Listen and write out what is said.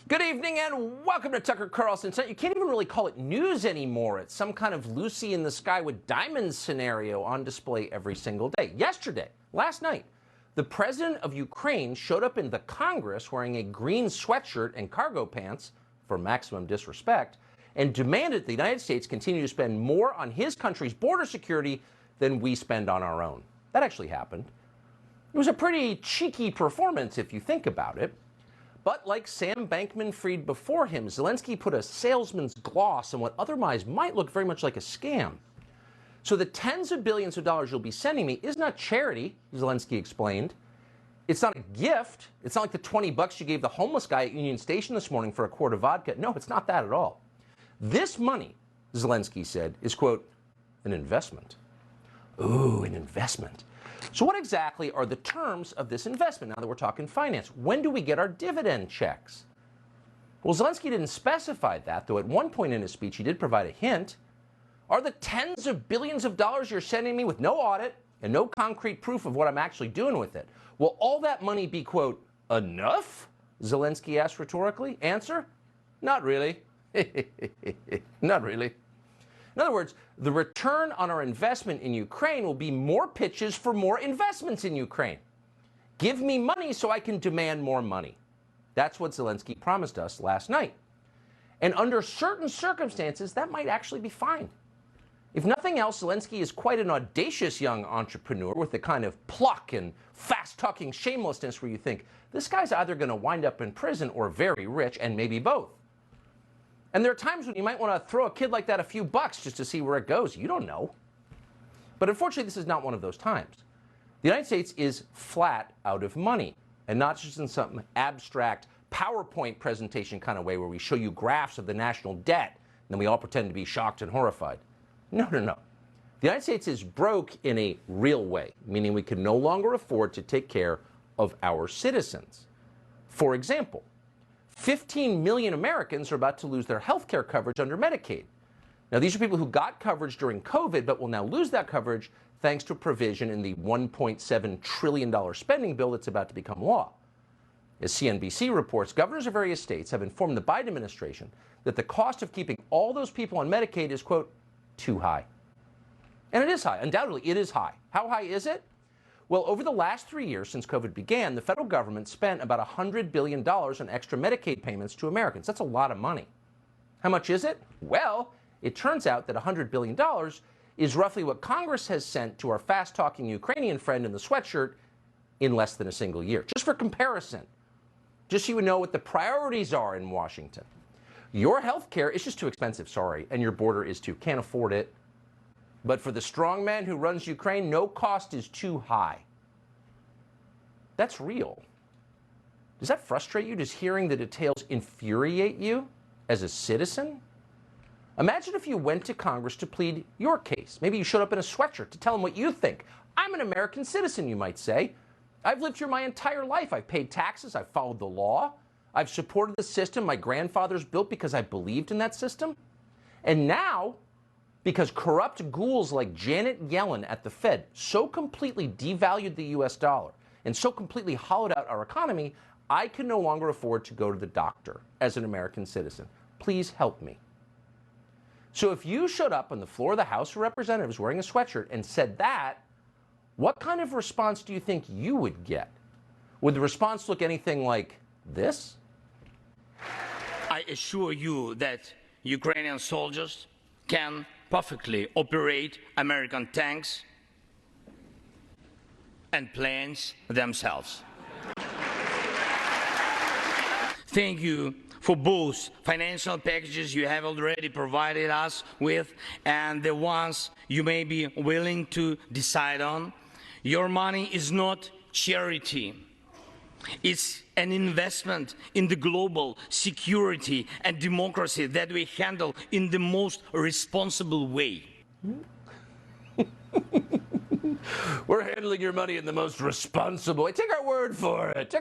Good evening and welcome to Tucker Carlson. You can't even really call it news anymore. It's some kind of Lucy in the sky with diamonds scenario on display every single day. Last night, the president of Ukraine showed up in the Congress wearing a green sweatshirt and cargo pants for maximum disrespect and demanded the United States continue to spend more on his country's border security than we spend on our own. That actually happened. It was a pretty cheeky performance if you think about it. But like Sam Bankman-Fried before him, Zelensky put a salesman's gloss on what otherwise might look very much like a scam. So the tens of billions of dollars you'll be sending me is not charity, Zelensky explained. It's not a gift. It's not like the 20 bucks you gave the homeless guy at Union Station this morning for a quart of vodka. No, it's not that at all. This money, Zelensky said, is, quote, an investment. Ooh, an investment. So what exactly are the terms of this investment now that we're talking finance? When do we get our dividend checks? Well, Zelensky didn't specify that, though at one point in his speech he did provide a hint. Are the tens of billions of dollars you're sending me with no audit and no concrete proof of what I'm actually doing with it, will all that money be, quote, enough? Zelensky asked rhetorically. Answer? Not really. Not really. In other words, the return on our investment in Ukraine will be more pitches for more investments in Ukraine. Give me money so I can demand more money. That's what Zelensky promised us last night. And under certain circumstances, that might actually be fine. If nothing else, Zelensky is quite an audacious young entrepreneur with the kind of pluck and fast-talking shamelessness where you think, this guy's either going to wind up in prison or very rich, and maybe both. And there are times when you might want to throw a kid like that a few bucks just to see where it goes. You don't know. But unfortunately, this is not one of those times. The United States is flat out of money, and not just in some abstract PowerPoint presentation kind of way where we show you graphs of the national debt, and then we all pretend to be shocked and horrified. No. The United States is broke in a real way, meaning we can no longer afford to take care of our citizens. For example, 15 million Americans are about to lose their health care coverage under Medicaid. Now, these are people who got coverage during COVID but will now lose that coverage thanks to a provision in the $1.7 trillion spending bill that's about to become law. As CNBC reports, governors of various states have informed the Biden administration that the cost of keeping all those people on Medicaid is, quote, too high. And it is high. Undoubtedly, it is high. How high is it? Well, over the last 3 years since COVID began, the federal government spent about $100 billion on extra Medicaid payments to Americans. That's a lot of money. How much is it? Well, it turns out that $100 billion is roughly what Congress has sent to our fast-talking Ukrainian friend in the sweatshirt in less than a single year. Just for comparison, just so you know what the priorities are in Washington. Your health care is just too expensive, sorry, and your border is too. Can't afford it. But for the strong man who runs Ukraine, no cost is too high. That's real. Does that frustrate you? Does hearing the details infuriate you as a citizen? Imagine if you went to Congress to plead your case. Maybe you showed up in a sweatshirt to tell them what you think. I'm an American citizen, you might say. I've lived here my entire life. I've paid taxes. I've followed the law. I've supported the system my grandfathers built because I believed in that system. And now, because corrupt ghouls like Janet Yellen at the Fed so completely devalued the U.S. dollar and so completely hollowed out our economy, I can no longer afford to go to the doctor as an American citizen. Please help me. So if you showed up on the floor of the House of Representatives wearing a sweatshirt and said that, what kind of response do you think you would get? Would the response look anything like this? I assure you that Ukrainian soldiers can perfectly operate American tanks and planes themselves. Thank you for both financial packages you have already provided us with and the ones you may be willing to decide on. Your money is not charity. It's an investment in the global security and democracy that we handle in the most responsible way. We're handling your money in the most responsible way. Take our word for it.